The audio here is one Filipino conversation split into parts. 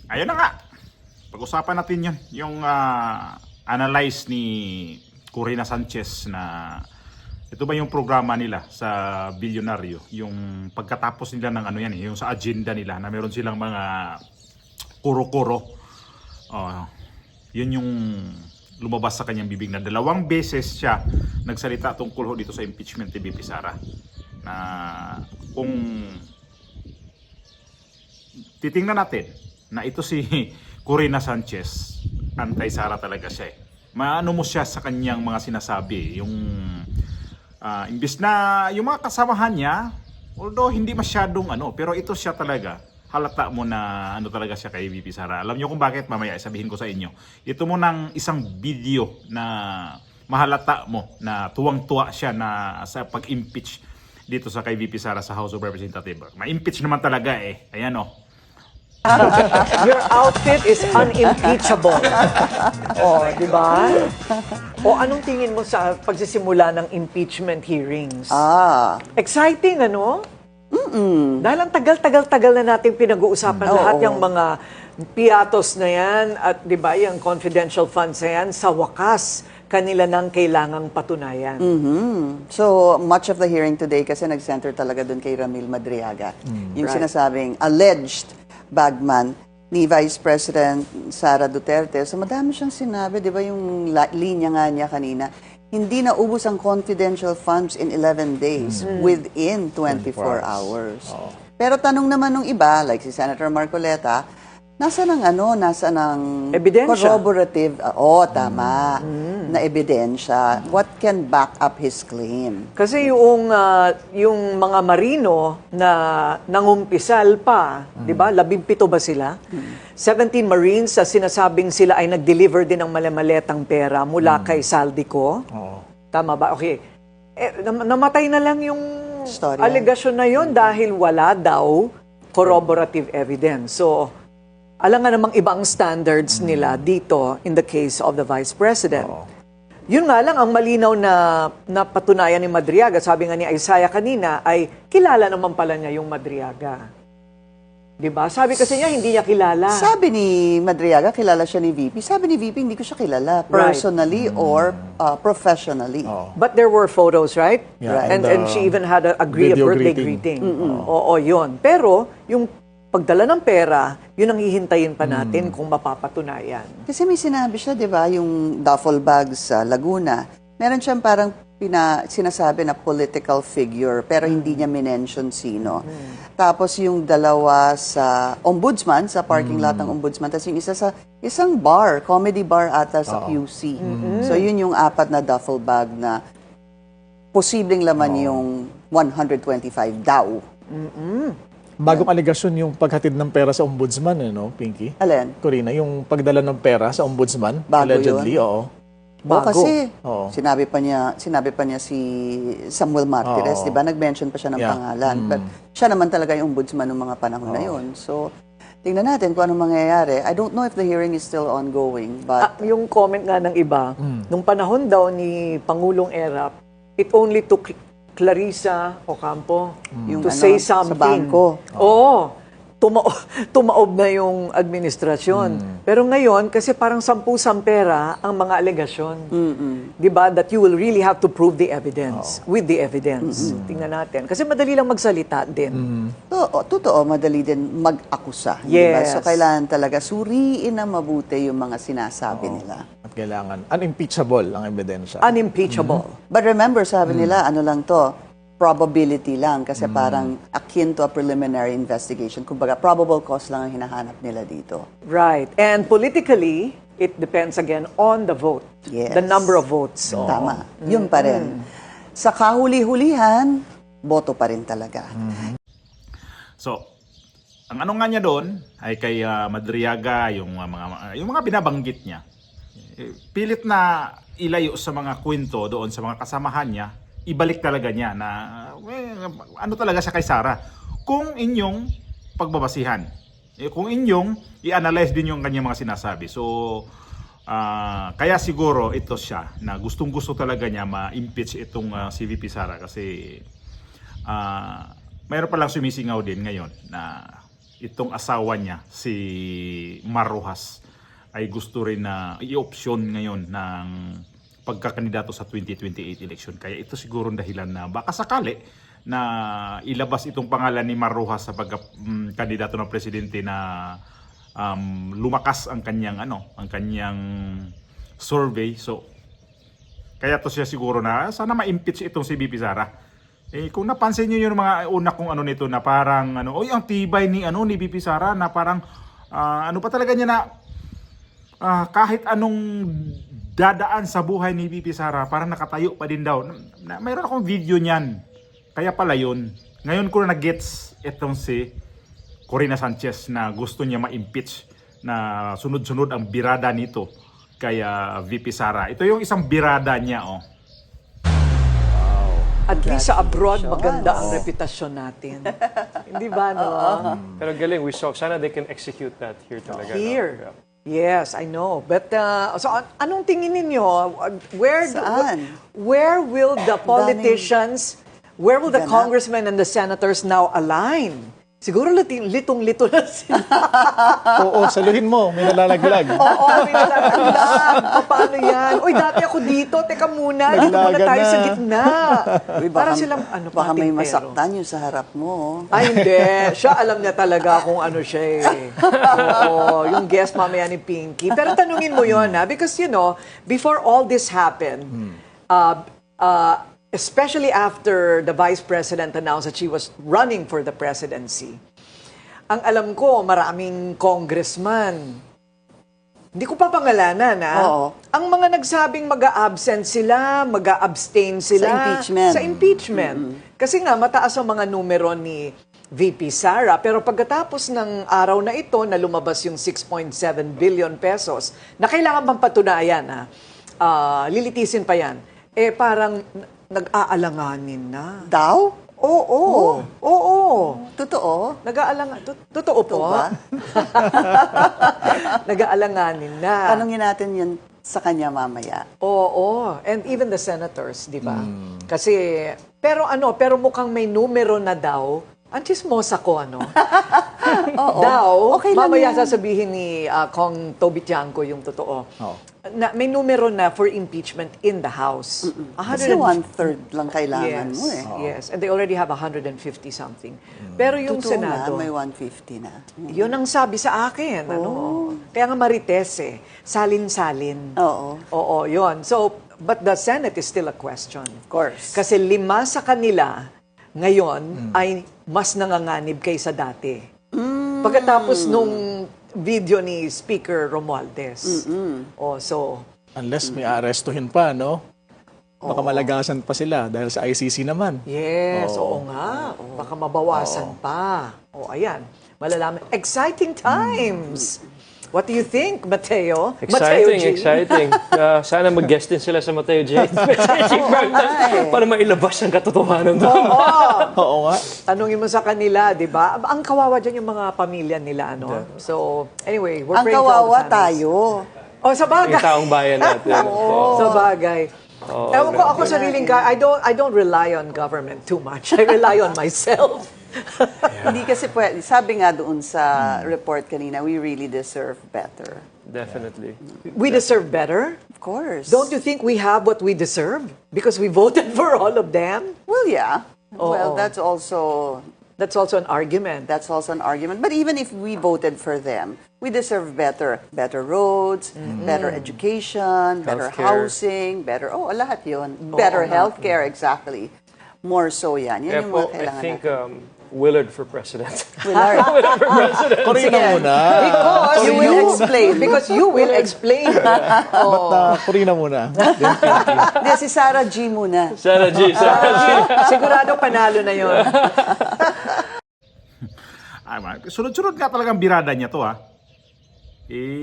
Ayun na nga. Pag-usapan natin yun. Yung analyze ni Corina Sanchez na ito ba yung programa nila sa Bilyonaryo. Yung pagkatapos nila ng ano yan, yung sa agenda nila na meron silang mga kuro-kuro. Yun yung lumabas sa kanyang bibig na 2 beses siya nagsalita tungkol dito sa impeachment ni VP Sara. Na kung titingnan natin na ito si Corina Sanchez, anti-Sara talaga siya eh. Maano mo siya sa kanyang mga sinasabi, yung imbis na yung mga kasamahan niya, although hindi masyadong pero ito siya talaga, halata mo na talaga siya kay VP Sara. Alam niyo kung bakit, mamaya sabihin ko sa inyo. Ito mo ng isang video na mahalata mo na tuwang-tuwa siya na sa pag-impeach dito sa kay VP Sara sa House of Representatives. Ma-impeach naman talaga eh. Ayan oh. Your outfit is unimpeachable. Di ba? O anong tingin mo sa pagsisimula ng impeachment hearings? Exciting, ano? Dahil ang tagal-tagal-tagal na natin pinag-uusapan lahat yung mga piatos na yan at di ba yung confidential funds na yan, sa wakas, kanila nang kailangang patunayan. So, much of the hearing today kasi nag-center talaga dun kay Ramil Madriaga. Yung sinasabing alleged bagman ni Vice President Sara Duterte. So, madami siyang sinabi, di ba yung linya nga niya kanina, hindi naubos ang confidential funds in 11 days within 24 hours. Pero tanong naman nung iba, like si Senator Marcoleta, nasa ng Ebidensya. corroborative, na ebidensya. What can back up his claim? Kasi yung mga marino na nangumpisal pa, di ba? 17 ba sila? 17 Marines sa sinasabing sila ay nag-deliver din ng malamaletang pera mula kay Saldico. Tama ba? Okay. Namatay na lang yung Storya. alegasyon na yon dahil wala daw corroborative evidence. So, alam nga namang ibang standards nila dito in the case of the Vice President. Yun nga lang, ang malinaw na patunayan ni Madriaga, sabi nga ni Isaiah kanina, ay kilala naman pala niya yung Madriaga. Diba? Sabi kasi niya, hindi niya kilala. Sabi ni Madriaga, kilala siya ni VP. Sabi ni VP, hindi ko siya kilala. Personally or professionally. But there were photos, right? Yeah, And she even had a video birthday greeting. greeting. Oo, yun. Pero, yung pagdala ng pera, yun ang hihintayin pa natin kung mapapatunayan. Kasi may sinabi siya, di ba, yung duffel bag sa Laguna. Meron siyang parang sinasabi na political figure, pero hindi niya minention sino. Tapos yung 2 sa ombudsman, sa parking lot ng ombudsman. Tapos yung isa sa isang bar, comedy bar ata sa QC. So yun yung 4 na duffel bag na posibleng laman yung 125 daw. Bagong aligasyon yung paghatid ng pera sa ombudsman, Pinky? Alin? Corina, yung pagdala ng pera sa ombudsman, Bago allegedly, yun? Bago. Kasi Oo. sinabi pa niya si Samuel Martires, Oo. di ba? Nag-mention pa siya ng Yeah. pangalan. But siya naman talaga yung ombudsman ng mga panahon na yun. So, tingnan natin kung anong mangyayari. I don't know if the hearing is still ongoing, but Yung comment nga ng iba, nung panahon daw ni Pangulong Erap, it only took Clarissa Ocampo Yung to say sa something. bangko. Oo. Tumaob na yung administrasyon. Pero ngayon, kasi parang 10 pera ang mga alegasyon. Di ba? That you will really have to prove the evidence, with the evidence. Tingnan natin. Kasi madali lang magsalita din. Totoo, madali din mag-akusa. di ba? Yes. So, kailangan talaga suriin na mabuti yung mga sinasabi nila. At kailangan, unimpeachable ang ebidensya. Unimpeachable. But remember, sabi nila, ano lang to, probability lang kasi parang akin to a preliminary investigation. Kumbaga, probable cause lang ang hinahanap nila dito. Right. And politically, it depends again on the vote. Yes. The number of votes. Tama. Yun pa rin. Sa kahuli-hulihan, boto pa rin talaga. So, ang ano nga niya doon ay kay Madriaga, yung mga binabanggit niya. Pilit na ilayo sa mga kwento doon sa mga kasamahan niya, ibalik talaga niya na ano talaga siya kay Sara. Kung inyong pagbabasihan, kung inyong i-analyze din yung kanyang mga sinasabi. So, kaya siguro ito siya na gustong-gusto talaga niya ma-impeach itong si VP Sara kasi mayroon palang sumisingaw din ngayon na itong asawa niya, si Mar Rojas, ay gusto rin na i-option ngayon ng pagkakandidato sa 2028 election. Kaya ito siguro ang dahilan na baka sakali na ilabas itong pangalan ni Mar Rojas sa pagkakandidato ng presidente na lumakas ang kanyang survey. So kaya to siya siguro na sana ma-impeach itong si VP Sara. Kung napansin niyo yung mga una kong nito na parang oy ang tibay ni ni VP Sara na parang pa talaga niya na kahit anong dadaan sa buhay ni VP Sara, parang nakatayo pa din daw. Mayroon akong video niyan. Kaya pala yun. Ngayon ko na gets itong si Corina Sanchez na gusto niya ma-impeach na sunod-sunod ang birada nito kaya VP Sara. Ito yung isang birada niya, At least sa abroad, maganda ang reputasyon natin. Hindi ba, no? Pero galing, we saw. Sana they can execute that here talaga. Here. No? Yeah. Yes, I know. But, so anong tingin ninyo? Saan? Where will the politicians, where will the Ganap. congressmen and the senators now align? Siguro litong-lito na sila. Oo, saluhin mo, may nalalaglag. Oo, may nalaglag. Paano yan? Uy, dati ako dito. Teka muna. Dito muna Naglaga tayo na. sa gitna. Uy, Parang baka, silang, baka may patintero. masaktan yung sa harap mo. Ay, hindi. Siya alam niya talaga kung ano siya eh. Oo, yung guest mamaya ni Pinky. Pero tanungin mo yun, ha? Because, before all this happened, especially after the Vice President announced that she was running for the presidency, ang alam ko, maraming congressman, hindi ko pa pangalanan, ha? Oo. Ang mga nagsabing mag-a-absent sila, mag-a-abstain sila. Sa impeachment. Sa impeachment. Kasi nga, mataas ang mga numero ni VP Sara. Pero pagkatapos ng araw na ito, na lumabas yung 6.7 billion pesos, na kailangan pang patunayan, lilitisin pa yan, parang nag-aalanganin na. Daw? Oo. Oo. Totoo? Totoo po. ba? Nag-aalanganin na. Tanungin natin yun sa kanya mamaya. Oo, and even the senators, di ba? Kasi, pero mukhang may numero na daw. Ang chismosa ko, Oo. Daw, Okay lang mamaya yan. sasabihin ni Kong Toby Tiangco yung totoo. Oo. Na, may numero na for impeachment in the House. Kasi 1/3 lang kailangan Yes, mo eh. yes. And they already have 150 something. Pero yung Totoo Senado, na, may 150 na. yun ang sabi sa akin. Kaya nga marites salin-salin. Oo. Oo, yun. So, but the Senate is still a question. Of course. Kasi 5 sa kanila ngayon ay mas nanganganib kaysa dati. Pagkatapos nung video ni Speaker Romualdez. So, Unless may arestuhin pa, no? Baka malagasan pa sila dahil sa ICC naman. yes, oo nga. Baka mabawasan pa. Ayan. Malalaman. Exciting times! What do you think, Mateo? Exciting, G? exciting. Sana mag-guest din sila sa Mateo J. Para mailabas ang katotohanan doon. Oo nga. Tanungin mo sa kanila, di ba? Ang kawawa dyan yung mga pamilya nila, So, anyway, we're Ang praying for all the kawawa families. tayo. Sa bagay. Yung taong bayan natin. Sa bagay. Ewan ko, ako sariling I don't rely on government too much. I rely on myself. Hindi kasi pwede. Sabi nga doon sa report kanina, we really deserve better. Definitely. We deserve better. Of course. Don't you think we have what we deserve? Because we voted for all of them? Well, yeah. Oo. Well, that's also an argument. an argument. But even if we voted for them, we deserve better roads, better education, better Healthcare. housing, lahat yun. Better healthcare, exactly. More so yan. Kaya Yan yung po, mga I kailangan think natin. Willard for president. Willard, Corina muna. Because you will explain. Because you will explain. Ba't Corina muna? Hindi, si Sarah G muna. Sarah G. Sigurado panalo na yon. Sunod-sunod nga talagang birada niya to,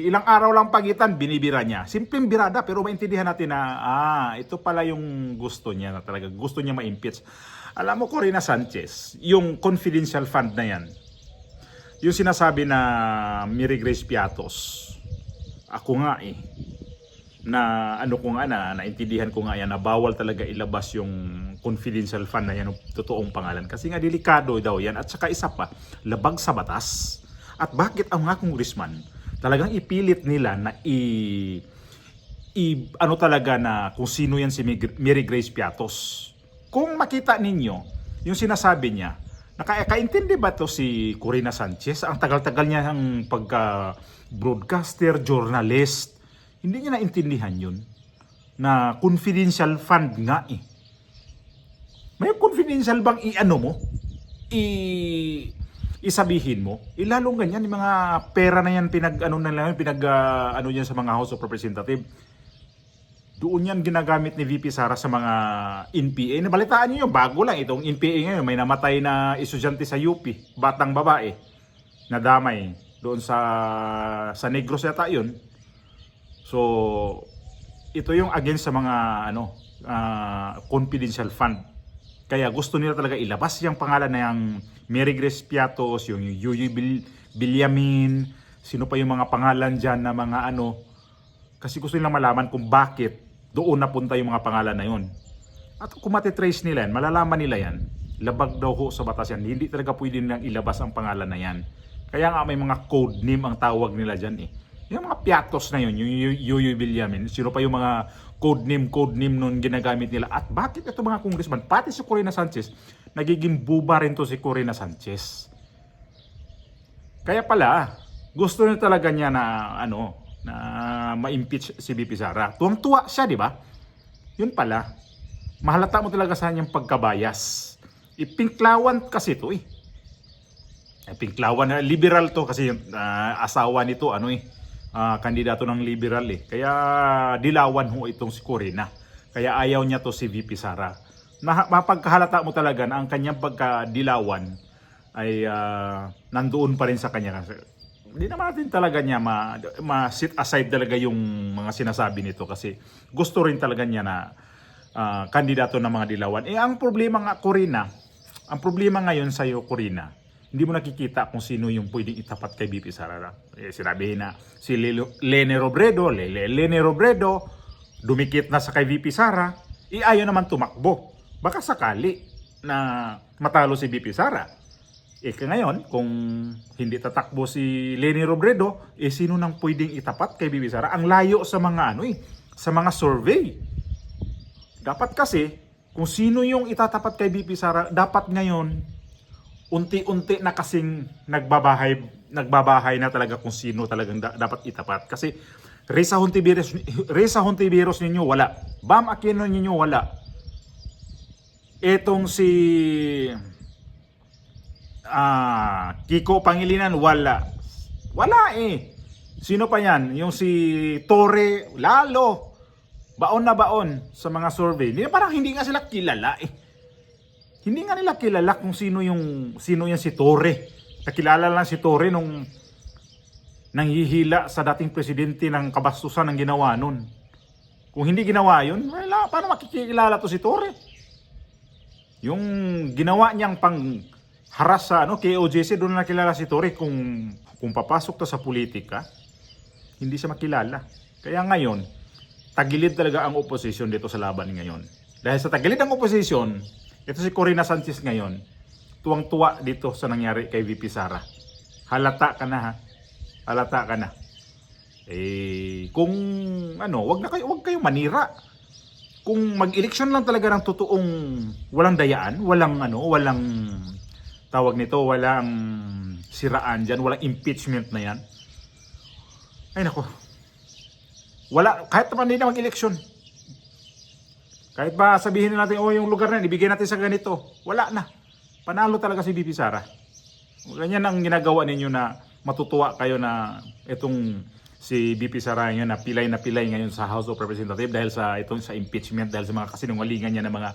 ilang araw lang pagitan, binibira niya. Simpleng birada, pero maintindihan natin na, ito pala yung gusto niya na talaga. Gusto niya ma-impeach. Alam mo, Corina Sanchez, yung confidential fund na yan, yung sinasabi na Mary Grace Piatos, ako nga na naintindihan ko nga yan na bawal talaga ilabas yung confidential fund na yan ng totoong pangalan. Kasi nga delikado daw yan. At saka isa pa, labag sa batas. At bakit ang mga congressman talagang ipilit nila na ano talaga na kung sino yan si Mary Grace Piatos. Kung makita ninyo, yung sinasabi niya, nakaintindi ba to si Corina Sanchez? Ang tagal-tagal niya ang pagka-broadcaster, journalist. Hindi niya naintindihan yun. Na confidential fund nga eh. May confidential bang i-ano mo? Isabihin mo? Lalong ganyan, yung mga pera na yan, ano yan sa mga House of Representatives. Doon yan ginagamit ni VP Sara sa mga NPA. Nabalitaan niyo, bago lang itong NPA ngayon. May namatay na estudyante sa UP, batang babae, nadamay doon sa Negros yata yun. So, ito yung against sa mga confidential fund. Kaya gusto nila talaga ilabas yung pangalan na yung Mary Grace Piatos, yung Yuyu Bilyamin, sino pa yung mga pangalan dyan na mga kasi gusto nilang malaman kung bakit doon napunta yung mga pangalan na yun. At kung matitrace nila yan, malalaman nila yan, labag daw ho sa batas yan. Hindi talaga pwede nilang ilabas ang pangalan na yan. Kaya nga may mga code name ang tawag nila dyan eh. Yung mga Piatos na yun, yung Yuyu Bilyamin, sino pa yung mga code name nun ginagamit nila. At bakit ito mga congressman, pati si Corina Sanchez, nagiging buba rin to si Corina Sanchez. Kaya pala, gusto niya talaga niya na ma-impeach si VP Sara. Tuwang-tuwa siya, di ba? Yun pala. Mahalata mo talaga sa kanyang pagkabayas. Ipinklawan kasi ito eh. Pinklawan na liberal to kasi yung asawa nito kandidato ng liberal eh. Kaya dilawan ho itong si Corina. Kaya ayaw niya to si VP Sara. Mapagkahalata mo talaga na ang kanyang pagkadilawan ay nandoon pa rin sa kanya. Hindi naman natin talaga niya ma-sit aside talaga yung mga sinasabi nito kasi gusto rin talaga niya na kandidato ng mga dilawan. Ang problema nga, Corina, ang problema ngayon sa iyo, Corina, hindi mo nakikita kung sino yung pwedeng itapat kay VP Sara. Sinabihin na si Lene Robredo, dumikit na sa kay VP Sara, ayaw naman tumakbo. Baka sakali na matalo si VP Sara. Ngayon, kung hindi tatakbo si Lene Robredo, sino nang pwedeng itapat kay VP Sara? Ang layo sa mga sa mga survey. Dapat kasi, kung sino yung itatapat kay VP Sara, dapat ngayon, unti-unti na kasing nagbabahay na talaga kung sino talagang dapat itapat. Kasi Risa Hontiveros ninyo, wala. Bam Aquino ninyo, wala. Etong si Kiko Pangilinan, wala. Wala eh. Sino pa yan? Yung si Torre, lalo. Baon na baon sa mga survey. Parang hindi nga sila kilala eh. Hindi nga nila kilala kung sino yan si Torre. Nakilala lang si Torre nung nanghihila sa dating presidente ng kabastusan ng ginawa nun. Kung hindi ginawa yun, wala, paano makikilala to si Torre? Yung ginawa niyang haras sa KOJC, doon na nakilala si Torre. Kung papasok to sa politika, hindi siya makilala. Kaya ngayon, tagilid talaga ang oposisyon dito sa laban ngayon. Dahil sa tagilid ang oposisyon, ito si Corina Sanchez ngayon, tuwang-tuwa dito sa nangyari kay VP Sara. Halata ka na ha. Halata ka na. Kung wag kayong manira. Kung mag-eleksyon lang talaga ng totoong walang dayaan, walang tawag nito, walang siraan diyan, walang impeachment na yan. Ay nako. Wala, kahit naman hindi na mag-eleksyon. Kahit ba sabihin natin, yung lugar na, ibigay natin sa ganito. Wala na. Panalo talaga si VP Sara. Ganyan ang ginagawa ninyo na matutuwa kayo na itong si VP Sara ngayon na pilay ngayon sa House of Representatives dahil sa impeachment, dahil sa mga kasinungalingan niya ng mga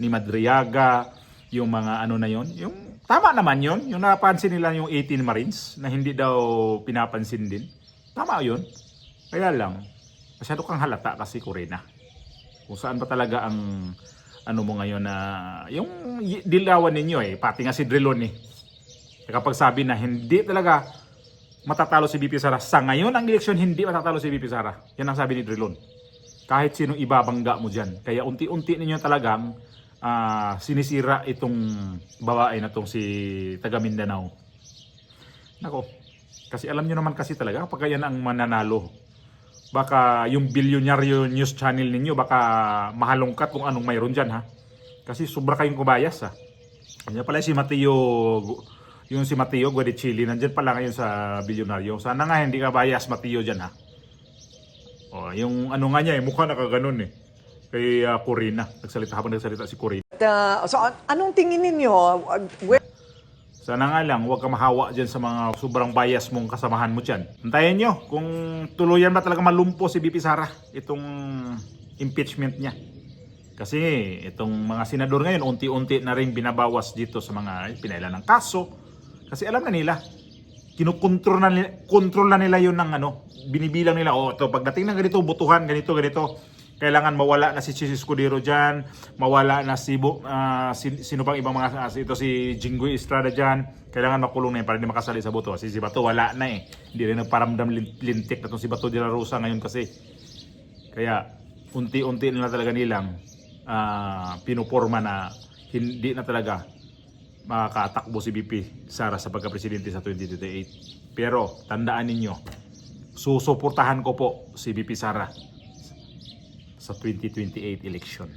ni Madriaga, yung mga na yon. Yung tama naman yon, yung napansin nila yung 18 Marines na hindi daw pinapansin din. Tama yon. Kaya lang, masyado kang halata kasi, Corina. Kung saan ba talaga ang mo ngayon na yung dilawan ninyo pati nga si Drilon kapag sabi na hindi talaga matatalo si VP Sara sa ngayon ang eleksyon, hindi matatalo si VP Sara. Yan ang sabi ni Drilon. Kahit sinong ibabangga mo dyan. Kaya unti-unti ninyo talagang sinisira itong babae na tong si taga Mindanao. Nako, kasi alam nyo naman kasi talaga kapag yan ang mananalo, baka yung bilyonaryo news channel ninyo, baka mahalongkat kung anong mayroon dyan, ha? Kasi sobra kayong kubayas, ha? Kanya pala si Mateo, yung si Mateo Guadichili, nandyan pala ngayon sa bilyonaryo. Sana nga hindi ka bias, Mateo, dyan, ha? O, yung ano nga niya, mukha nakaganon, kay Corina. Habang nagsalita si Corina. So, anong tingin ninyo? Sana nga lang, huwag ka mahawa dyan sa mga sobrang bias mong kasamahan mo dyan. Antayin nyo kung tuluyan ba talaga malumpo si BP Sara itong impeachment niya. Kasi itong mga senador ngayon, unti-unti na rin binabawas dito sa mga pinailan ng kaso. Kasi alam na nila, kinukontrol na nila yun ng ano, binibilang nila, to pagdating ng ganito, butuhan, ganito, kailangan mawala na si Chis Escudero dyan, mawala na sino pang ibang mga, ito si Jinggoy Estrada dyan, kailangan makulong na yun para hindi makasali sa boto. Si Bato wala na hindi rin nagparamdam lintik na itong si Bato de la Rosa ngayon kasi. Kaya unti-unti na talaga nilang pinuporma na hindi na talaga makakatakbo si BP Sara sa pagka-presidente sa 2028. Pero tandaan ninyo, susuportahan ko po si BP Sara sa 2028 election.